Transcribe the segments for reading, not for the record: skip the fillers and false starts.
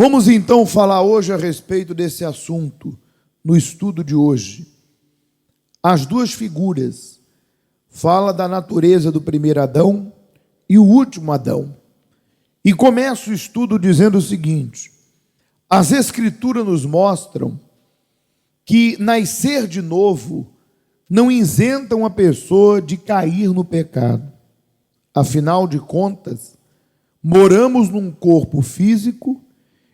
Vamos então falar hoje a respeito desse assunto, no estudo de hoje. As duas figuras, fala da natureza do primeiro Adão e o último Adão. E começa o estudo dizendo o seguinte: as Escrituras nos mostram que nascer de novo não isenta uma pessoa de cair no pecado. Afinal de contas, moramos num corpo físico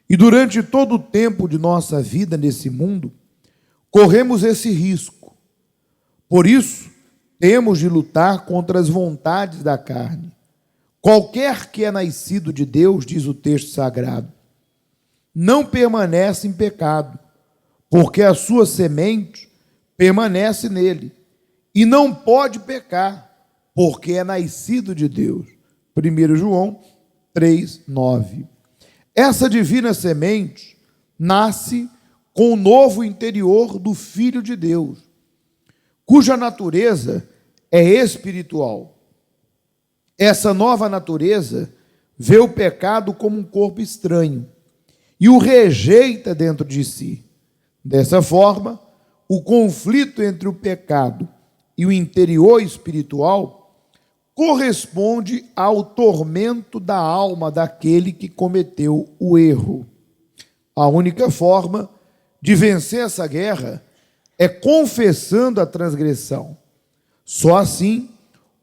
e durante todo o tempo de nossa vida nesse mundo, corremos esse risco. Por isso, temos de lutar contra as vontades da carne. Qualquer que é nascido de Deus, diz o texto sagrado, não permanece em pecado, porque a sua semente permanece nele, e não pode pecar, porque é nascido de Deus. 1 João 3:9. Essa divina semente nasce com o novo interior do Filho de Deus, cuja natureza é espiritual. Essa nova natureza vê o pecado como um corpo estranho e o rejeita dentro de si. Dessa forma, o conflito entre o pecado e o interior espiritual corresponde ao tormento da alma daquele que cometeu o erro. A única forma de vencer essa guerra é confessando a transgressão. Só assim,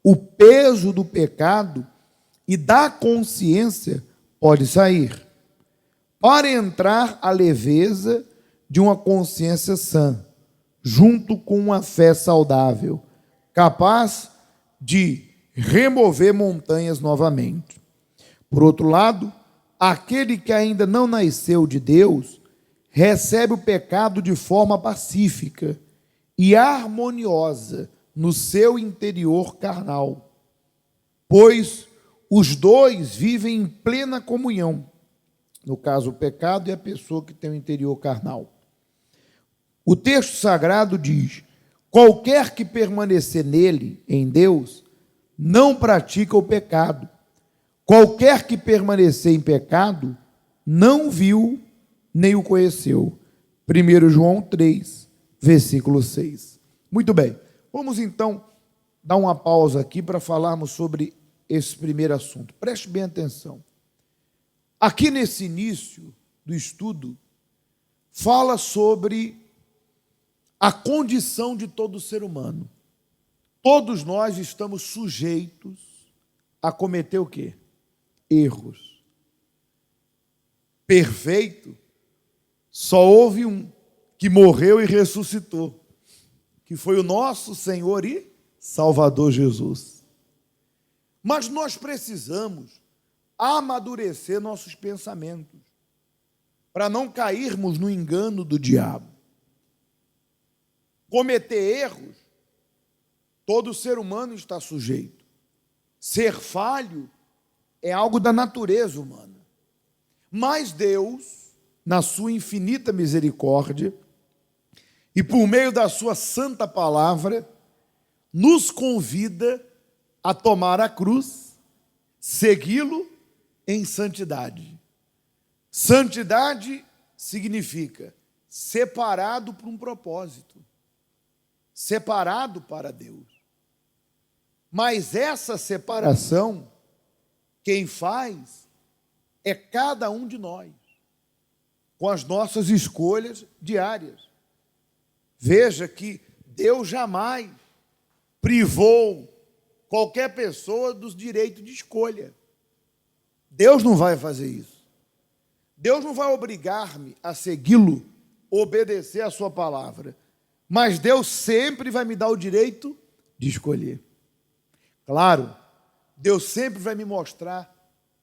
o peso do pecado e da consciência pode sair, para entrar a leveza de uma consciência sã, junto com uma fé saudável, capaz de remover montanhas novamente. Por outro lado, aquele que ainda não nasceu de Deus recebe o pecado de forma pacífica e harmoniosa no seu interior carnal, pois os dois vivem em plena comunhão, no caso o pecado e a pessoa que tem o interior carnal. O texto sagrado diz: qualquer que permanecer nele, em Deus, não pratica o pecado. Qualquer que permanecer em pecado, não viu nem o conheceu. 1 João 3, versículo 6. Muito bem, vamos então dar uma pausa aqui para falarmos sobre esse primeiro assunto. Preste bem atenção. Aqui nesse início do estudo, fala sobre a condição de todo ser humano. Todos nós estamos sujeitos a cometer o quê? Erros. Perfeito, só houve um que morreu e ressuscitou, que foi o nosso Senhor e Salvador Jesus. Mas nós precisamos amadurecer nossos pensamentos, para não cairmos no engano do diabo. Cometer erros, todo ser humano está sujeito. Ser falho é algo da natureza humana. Mas Deus, na sua infinita misericórdia, e por meio da sua santa palavra, nos convida a tomar a cruz, segui-lo em santidade. Santidade significa separado para um propósito, separado para Deus. Mas essa separação, quem faz é cada um de nós, com as nossas escolhas diárias. Veja que Deus jamais privou qualquer pessoa dos direitos de escolha. Deus não vai fazer isso. Deus não vai obrigar-me a segui-lo, obedecer a sua palavra. Mas Deus sempre vai me dar o direito de escolher. Claro, Deus sempre vai me mostrar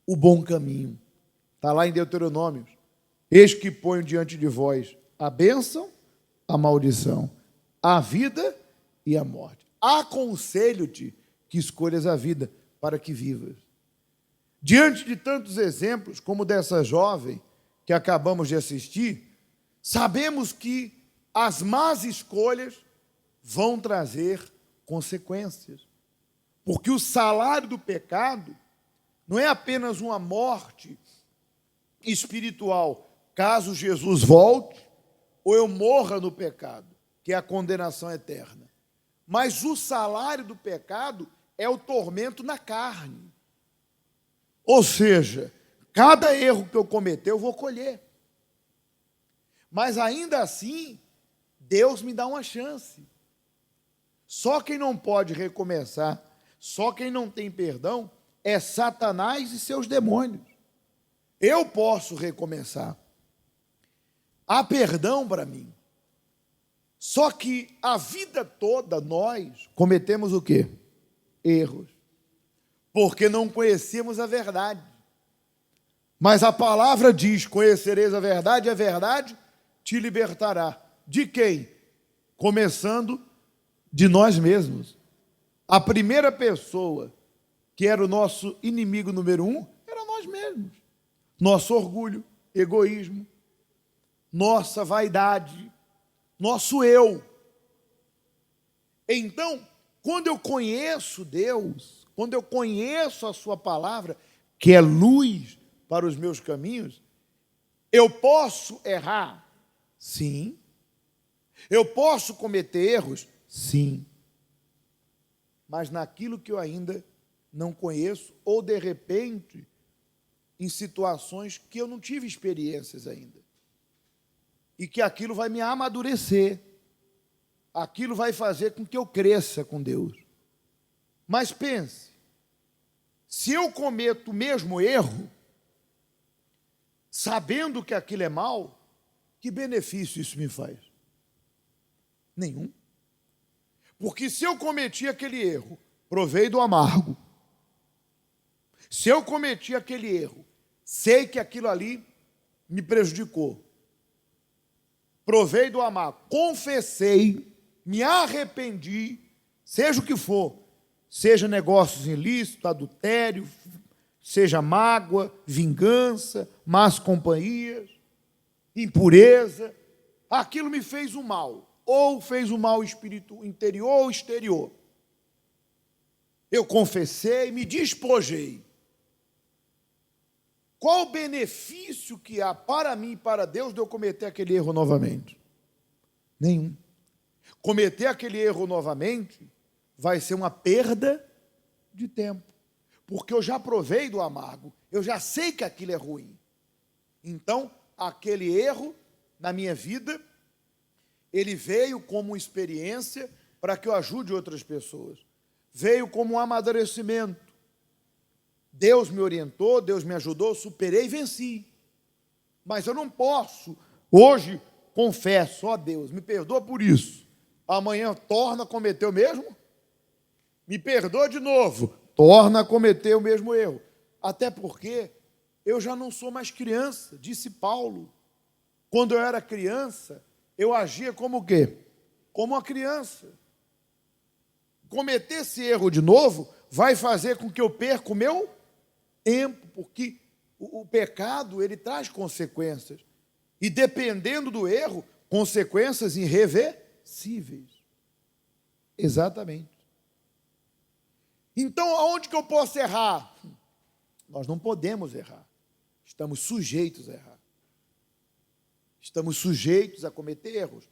o bom caminho. Está lá em Deuteronômio: eis que ponho diante de vós a bênção, a maldição, a vida e a morte. Aconselho-te que escolhas a vida para que vivas. Diante de tantos exemplos, como dessa jovem que acabamos de assistir, sabemos que as más escolhas vão trazer consequências. Porque o salário do pecado não é apenas uma morte espiritual, caso Jesus volte, ou eu morra no pecado, que é a condenação eterna. Mas o salário do pecado é o tormento na carne. Ou seja, cada erro que eu cometer, eu vou colher. Mas ainda assim, Deus me dá uma chance. Só quem não pode recomeçar, só quem não tem perdão, é Satanás e seus demônios. Eu posso recomeçar. Há perdão para mim. Só que a vida toda nós cometemos o quê? Erros. Porque não conhecemos a verdade. Mas a palavra diz: conhecereis a verdade te libertará. De quem? Começando de nós mesmos. A primeira pessoa que era o nosso inimigo número 1 era nós mesmos. Nosso orgulho, egoísmo, nossa vaidade, nosso eu. Então, quando eu conheço Deus, quando eu conheço a sua palavra, que é luz para os meus caminhos, eu posso errar? Sim. Eu posso cometer erros? Sim. Mas naquilo que eu ainda não conheço, ou de repente, em situações que eu não tive experiências ainda. E que aquilo vai me amadurecer. Aquilo vai fazer com que eu cresça com Deus. Mas pense, se eu cometo o mesmo erro, sabendo que aquilo é mal, que benefício isso me faz? Nenhum. Porque se eu cometi aquele erro, provei do amargo. Se eu cometi aquele erro, sei que aquilo ali me prejudicou. Provei do amargo, confessei, me arrependi, seja o que for, seja negócios ilícitos, adultério, seja mágoa, vingança, más companhias, impureza, aquilo me fez o mal, ou fez o mal espírito interior ou exterior. Eu confessei, me despojei. Qual o benefício que há para mim e para Deus de eu cometer aquele erro novamente? Nenhum. Cometer aquele erro novamente vai ser uma perda de tempo, porque eu já provei do amargo, eu já sei que aquilo é ruim. Então, aquele erro na minha vida, ele veio como experiência para que eu ajude outras pessoas. Veio como um amadurecimento. Deus me orientou, Deus me ajudou, superei e venci. Mas eu não posso, hoje, confesso, ó Deus, me perdoa por isso. Amanhã torna a cometer o mesmo? Me perdoa de novo, torna a cometer o mesmo erro. Até porque eu já não sou mais criança, disse Paulo. Quando eu era criança, eu agia como o quê? Como uma criança. Cometer esse erro de novo vai fazer com que eu perca o meu tempo, porque o pecado, ele traz consequências. E dependendo do erro, consequências irreversíveis. Exatamente. Então, aonde que eu posso errar? Nós não podemos errar. Estamos sujeitos a errar. Estamos sujeitos a cometer erros.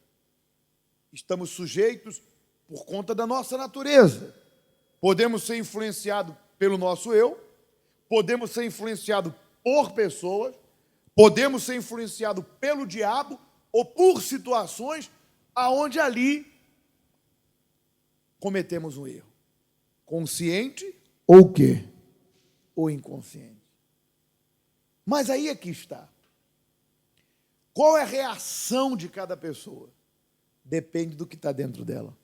Estamos sujeitos por conta da nossa natureza. Podemos ser influenciados pelo nosso eu, podemos ser influenciados por pessoas, podemos ser influenciados pelo diabo ou por situações aonde ali cometemos um erro. Consciente ou o quê? Ou inconsciente. Mas aí é que está. Qual é a reação de cada pessoa? Depende do que está dentro dela.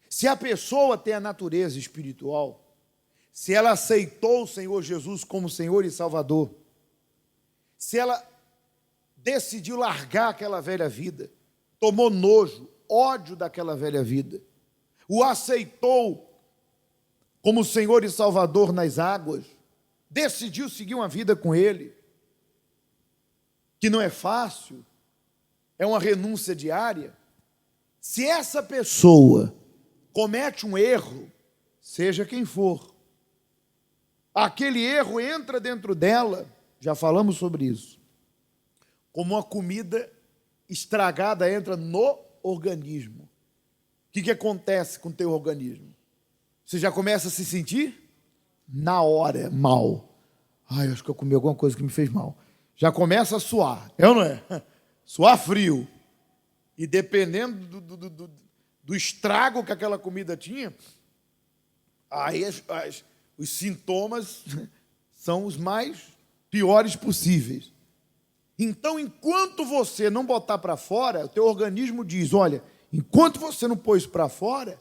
Se a pessoa tem a natureza espiritual, se ela aceitou o Senhor Jesus como Senhor e Salvador, se ela decidiu largar aquela velha vida, tomou nojo, ódio daquela velha vida, o aceitou como Senhor e Salvador nas águas, decidiu seguir uma vida com Ele, que não é fácil, é uma renúncia diária. Se essa pessoa comete um erro, seja quem for, aquele erro entra dentro dela, já falamos sobre isso, como uma comida estragada entra no organismo. O que acontece com o teu organismo? Você já começa a se sentir na hora mal. Ai, acho que eu comi alguma coisa que me fez mal. Já começa a suar, é ou não é? Suar frio. E dependendo do estrago que aquela comida tinha, aí os sintomas são os mais piores possíveis. Então, enquanto você não botar para fora, o teu organismo diz, olha, enquanto você não pôr isso para fora,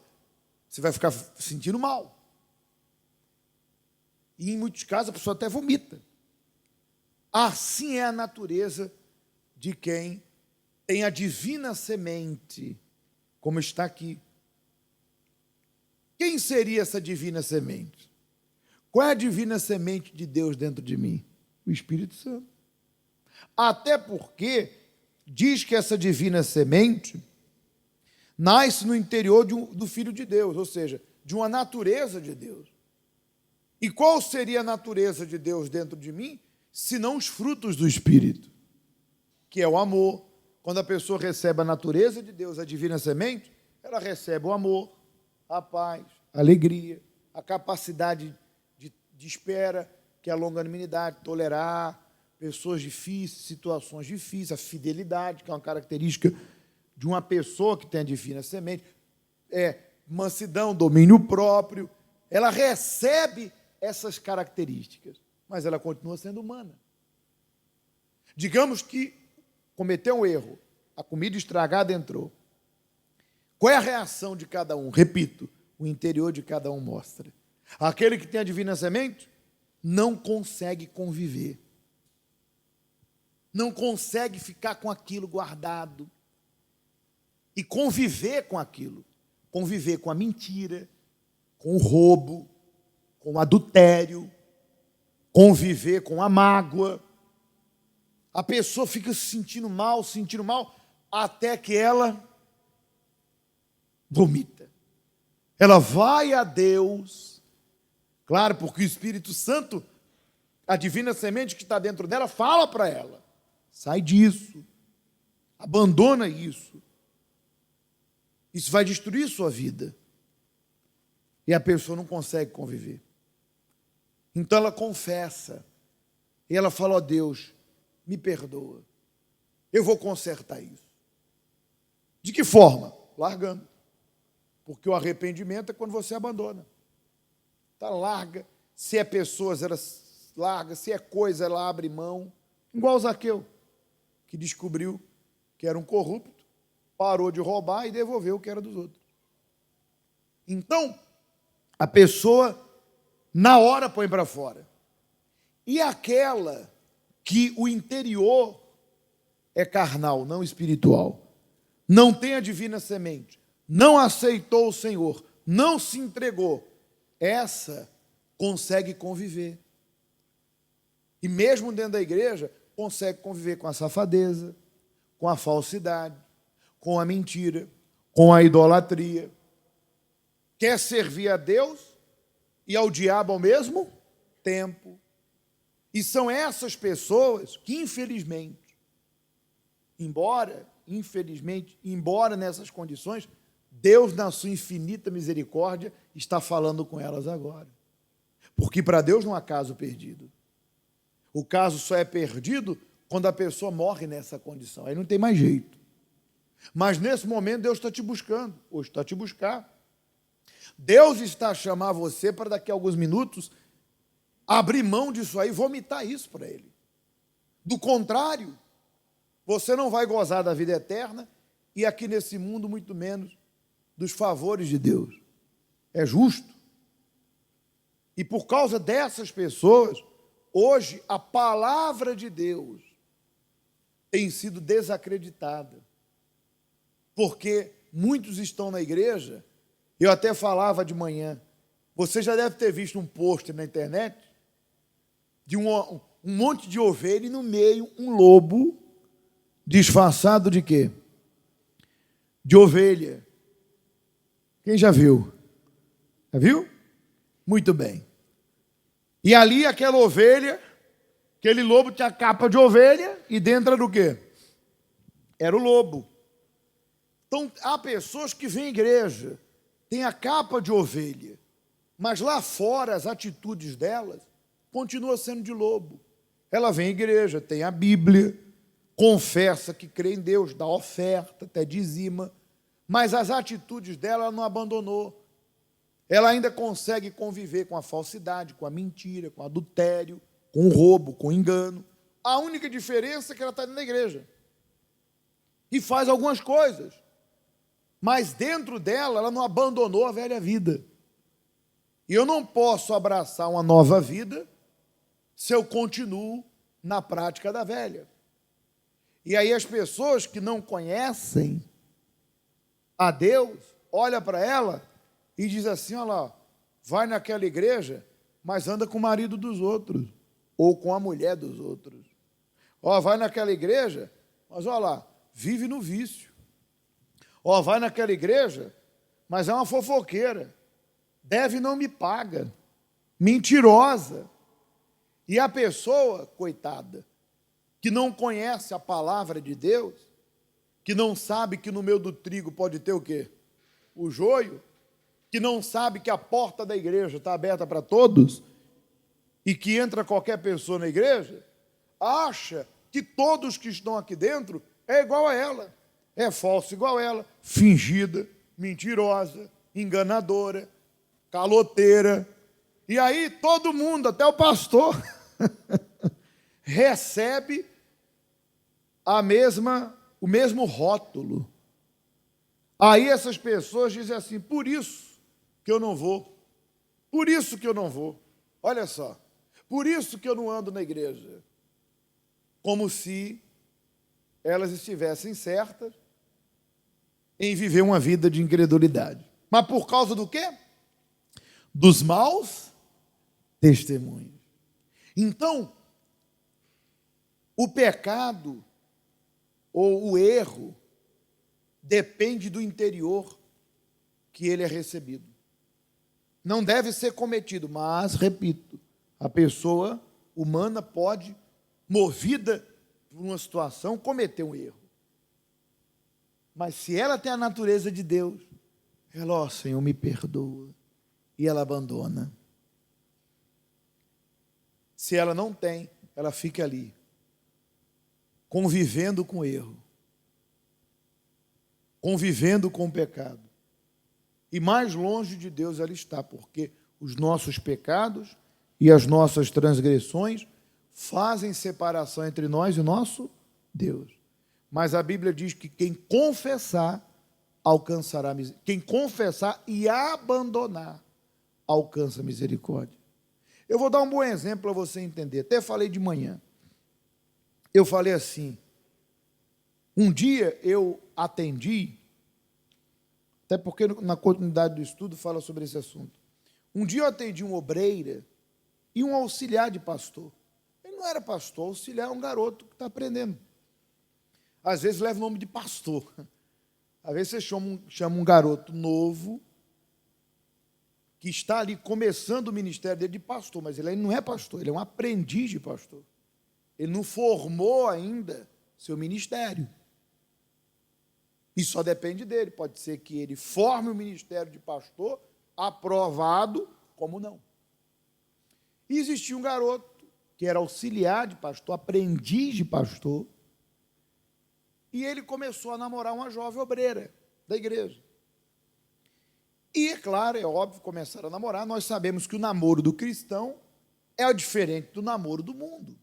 você vai ficar sentindo mal. E em muitos casos a pessoa até vomita. Assim é a natureza de quem tem a divina semente, como está aqui. Quem seria essa divina semente? Qual é a divina semente de Deus dentro de mim? O Espírito Santo. Até porque diz que essa divina semente nasce no interior do Filho de Deus, ou seja, de uma natureza de Deus. E qual seria a natureza de Deus dentro de mim, senão os frutos do Espírito, que é o amor. Quando a pessoa recebe a natureza de Deus, a divina semente, ela recebe o amor, a paz, a alegria, a capacidade de espera, que é a longanimidade, tolerar pessoas difíceis, situações difíceis, a fidelidade, que é uma característica de uma pessoa que tem a divina semente, mansidão, domínio próprio. Ela recebe essas características, mas ela continua sendo humana. Digamos que cometeu um erro, a comida estragada entrou. Qual é a reação de cada um? Repito, o interior de cada um mostra. Aquele que tem a divina semente não consegue conviver. Não consegue ficar com aquilo guardado e conviver com aquilo. Conviver com a mentira, com o roubo, com o adultério, conviver com a mágoa. A pessoa fica se sentindo mal, até que ela vomita. Ela vai a Deus, claro, porque o Espírito Santo, a divina semente que está dentro dela, fala para ela, sai disso, abandona isso. Isso vai destruir sua vida. E a pessoa não consegue conviver. Então ela confessa, e ela fala, ó Deus, me perdoa, eu vou consertar isso. De que forma? Largando. Porque o arrependimento é quando você abandona. Tá, larga. Se é pessoas, ela larga. Se é coisa, ela abre mão. Igual Zaqueu, que descobriu que era um corrupto, parou de roubar e devolveu o que era dos outros. Então, a pessoa, na hora, põe para fora. E aquela que o interior é carnal, não espiritual, não tem a divina semente, não aceitou o Senhor, não se entregou, essa consegue conviver. E mesmo dentro da igreja, consegue conviver com a safadeza, com a falsidade, com a mentira, com a idolatria. Quer servir a Deus e ao diabo ao mesmo tempo. E são essas pessoas que, infelizmente, embora nessas condições, Deus, na sua infinita misericórdia, está falando com elas agora. Porque para Deus não há caso perdido. O caso só é perdido quando a pessoa morre nessa condição. Aí não tem mais jeito. Mas nesse momento Deus está te buscando. Hoje está te buscar. Deus está a chamar você para daqui a alguns minutos abrir mão disso aí, vomitar isso para Ele. Do contrário, você não vai gozar da vida eterna e aqui nesse mundo muito menos dos favores de Deus. É justo. E por causa dessas pessoas, hoje a palavra de Deus tem sido desacreditada. Porque muitos estão na igreja, eu até falava de manhã, você já deve ter visto um pôster na internet de um monte de ovelha e no meio um lobo disfarçado de quê? De ovelha. Quem já viu? Já viu? Muito bem. E ali aquela ovelha Aquele lobo tinha capa de ovelha e dentro era o quê? Era o lobo. Então, há pessoas que vêm à igreja, têm a capa de ovelha, mas lá fora as atitudes delas continuam sendo de lobo. Ela vem à igreja, tem a Bíblia, confessa que crê em Deus, dá oferta, até dizima, mas as atitudes dela ela não abandonou. Ela ainda consegue conviver com a falsidade, com a mentira, com o adultério, com o roubo, com o engano. A única diferença é que ela está na igreja e faz algumas coisas, mas dentro dela ela não abandonou a velha vida. E eu não posso abraçar uma nova vida se eu continuo na prática da velha. E aí as pessoas que não conhecem a Deus, olham para ela e dizem assim, olha lá, vai naquela igreja, mas anda com o marido dos outros, ou com a mulher dos outros. Ó, vai naquela igreja, mas olha lá, vive no vício. Ó, vai naquela igreja, mas é uma fofoqueira, deve e não me paga, mentirosa. E a pessoa, coitada, que não conhece a palavra de Deus, que não sabe que no meio do trigo pode ter o quê? O joio, que não sabe que a porta da igreja está aberta para todos e que entra qualquer pessoa na igreja, acha que todos que estão aqui dentro é igual a ela, é falso igual a ela, fingida, mentirosa, enganadora, caloteira. E aí todo mundo, até o pastor, recebe o mesmo rótulo. Aí essas pessoas dizem assim, por isso que eu não vou, por isso que eu não vou, olha só, por isso que eu não ando na igreja, como se elas estivessem certas em viver uma vida de incredulidade. Mas por causa do quê? Dos maus testemunhos. Então, o pecado ou o erro depende do interior que ele é recebido. Não deve ser cometido, mas, repito, a pessoa humana pode, movida por uma situação, cometer um erro. Mas se ela tem a natureza de Deus, ela, ó Senhor, me perdoa, e ela abandona. Se ela não tem, ela fica ali, convivendo com o erro, convivendo com o pecado. E mais longe de Deus ela está, porque os nossos pecados e as nossas transgressões fazem separação entre nós e o nosso Deus. Mas a Bíblia diz que quem confessar, alcançará misericórdia. Quem confessar e abandonar, alcança misericórdia. Eu vou dar um bom exemplo para você entender. Até falei de manhã. Eu falei assim, um dia eu atendi, até porque na continuidade do estudo fala sobre esse assunto. Um dia eu atendi uma obreira e um auxiliar de pastor. Ele não era pastor, auxiliar é um garoto que está aprendendo. Às vezes leva o nome de pastor. Às vezes você chama um garoto novo, que está ali começando o ministério dele de pastor, mas ele não é pastor, ele é um aprendiz de pastor. Ele não formou ainda seu ministério. E só depende dele. Pode ser que ele forme o ministério de pastor, aprovado, como não. E existia um garoto que era auxiliar de pastor, aprendiz de pastor, e ele começou a namorar uma jovem obreira da igreja. E, é claro, é óbvio, começaram a namorar. Nós sabemos que o namoro do cristão é diferente do namoro do mundo.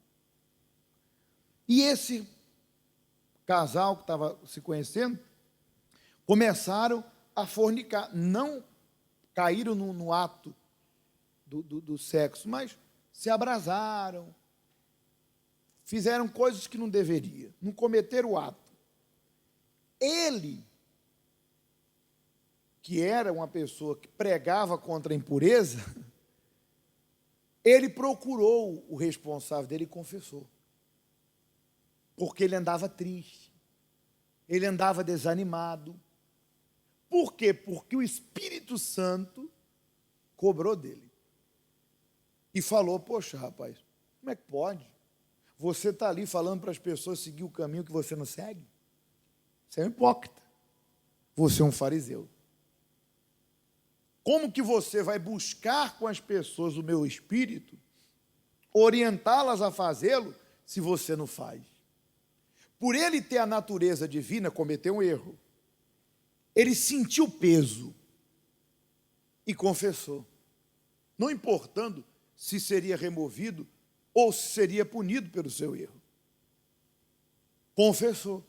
E esse casal que estava se conhecendo, começaram a fornicar. Não caíram no ato do sexo, mas se abrasaram, fizeram coisas que não deveria, não cometeram o ato. Ele, que era uma pessoa que pregava contra a impureza, ele procurou o responsável dele e confessou. Porque ele andava triste, ele andava desanimado. Por quê? Porque o Espírito Santo cobrou dele. E falou, poxa, rapaz, como é que pode? você está ali falando para as pessoas seguir o caminho que você não segue? Você é um hipócrita. Você é um fariseu. Como que você vai buscar com as pessoas o meu espírito, orientá-las a fazê-lo, se você não faz? Por ele ter a natureza divina, cometeu um erro. Ele sentiu o peso e confessou, não importando se seria removido ou se seria punido pelo seu erro. Confessou.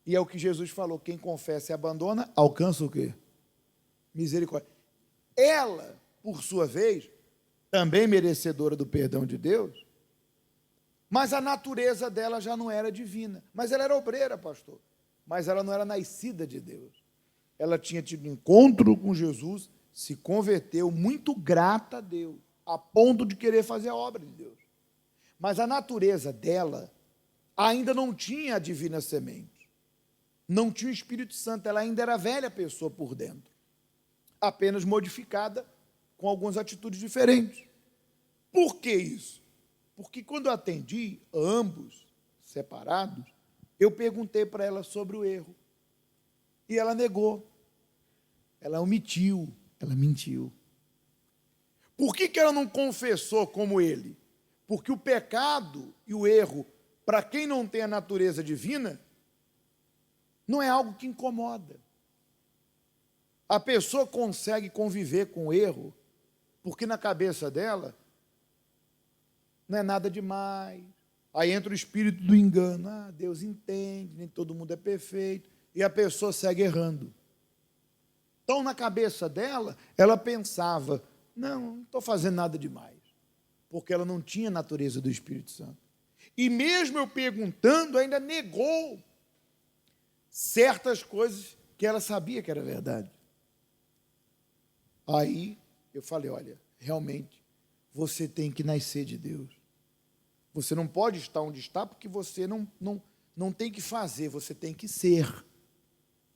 E é o que Jesus falou: quem confessa e abandona, alcança o quê? Misericórdia. Ela, por sua vez, também merecedora do perdão de Deus, mas a natureza dela já não era divina. Mas ela era obreira, pastor. Mas ela não era nascida de Deus. Ela tinha tido um encontro com Jesus, se converteu, muito grata a Deus, a ponto de querer fazer a obra de Deus. Mas a natureza dela ainda não tinha a divina semente. Não tinha o Espírito Santo, ela ainda era velha pessoa por dentro, apenas modificada com algumas atitudes diferentes. Por que isso? Porque quando eu atendi ambos separados, eu perguntei para ela sobre o erro. E ela negou. Ela omitiu, ela mentiu. Por que ela não confessou como ele? Porque o pecado e o erro, para quem não tem a natureza divina, não é algo que incomoda. A pessoa consegue conviver com o erro, porque na cabeça dela não é nada demais. Aí entra o espírito do engano. Ah, Deus entende, nem todo mundo é perfeito. E a pessoa segue errando. Então, na cabeça dela, ela pensava, não estou fazendo nada demais. Porque ela não tinha a natureza do Espírito Santo. E mesmo eu perguntando, ainda negou certas coisas que ela sabia que era verdade. Aí eu falei, olha, realmente, você tem que nascer de Deus. Você não pode estar onde está porque você não tem que fazer, você tem que ser.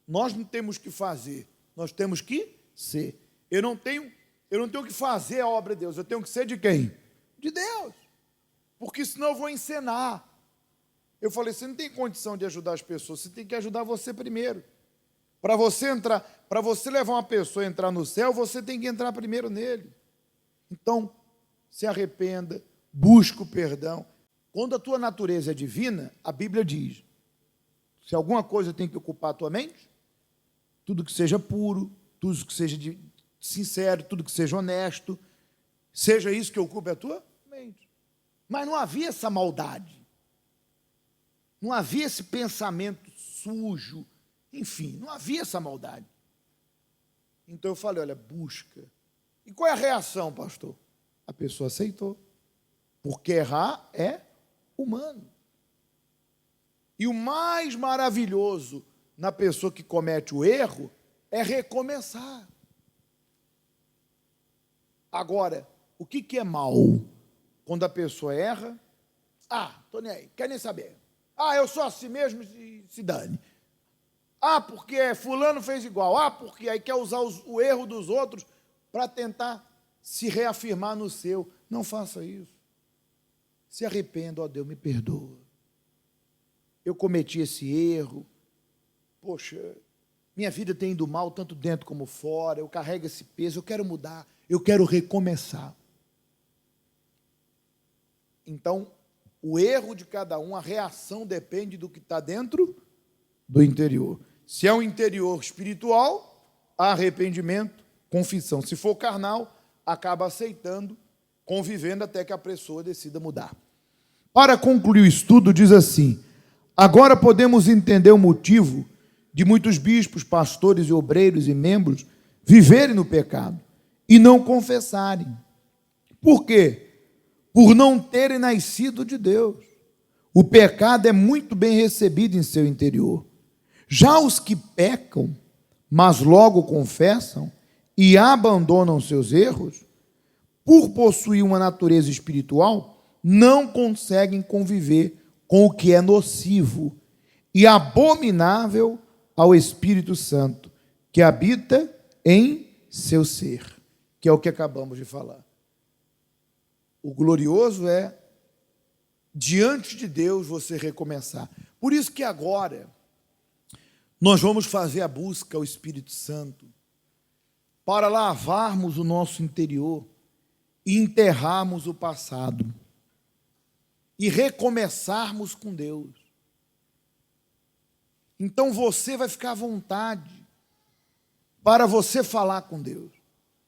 Nós não temos que fazer, nós temos que ser. Eu não tenho que fazer a obra de Deus, eu tenho que ser de quem? De Deus. Porque senão eu vou encenar. Eu falei, você não tem condição de ajudar as pessoas, você tem que ajudar você primeiro. Para você entrar, para você levar uma pessoa a entrar no céu, você tem que entrar primeiro nele. Então, se arrependa, busca o perdão. Quando a tua natureza é divina, a Bíblia diz, se alguma coisa tem que ocupar a tua mente, tudo que seja puro, tudo que seja sincero, tudo que seja honesto, seja isso que ocupe a tua mente. Mas não havia essa maldade, não havia esse pensamento sujo, enfim, não havia essa maldade. Então eu falei, olha, busca. E qual é a reação, pastor? A pessoa aceitou. Porque errar é humano. E o mais maravilhoso na pessoa que comete o erro é recomeçar. Agora, o que é mal? Quando a pessoa erra, tô nem aí, quer nem saber. Eu sou assim mesmo e se dane. Porque fulano fez igual. Porque aí quer usar o erro dos outros para tentar se reafirmar no seu. Não faça isso. Se arrependa, Deus, me perdoa. Eu cometi esse erro. Poxa, minha vida tem ido mal, tanto dentro como fora. Eu carrego esse peso, eu quero mudar, eu quero recomeçar. Então, o erro de cada um, a reação depende do que está dentro do interior. Se é um interior espiritual, arrependimento, confissão. Se for carnal, acaba aceitando, convivendo até que a pessoa decida mudar. Para concluir o estudo, diz assim, agora podemos entender o motivo de muitos bispos, pastores e obreiros e membros viverem no pecado e não confessarem. Por quê? Por não terem nascido de Deus. O pecado é muito bem recebido em seu interior. Já os que pecam, mas logo confessam e abandonam seus erros, por possuir uma natureza espiritual, não conseguem conviver com o que é nocivo e abominável ao Espírito Santo, que habita em seu ser, que é o que acabamos de falar. O glorioso é diante de Deus você recomeçar. Por isso que agora nós vamos fazer a busca ao Espírito Santo para lavarmos o nosso interior e enterrarmos o passado e recomeçarmos com Deus. Então você vai ficar à vontade para você falar com Deus.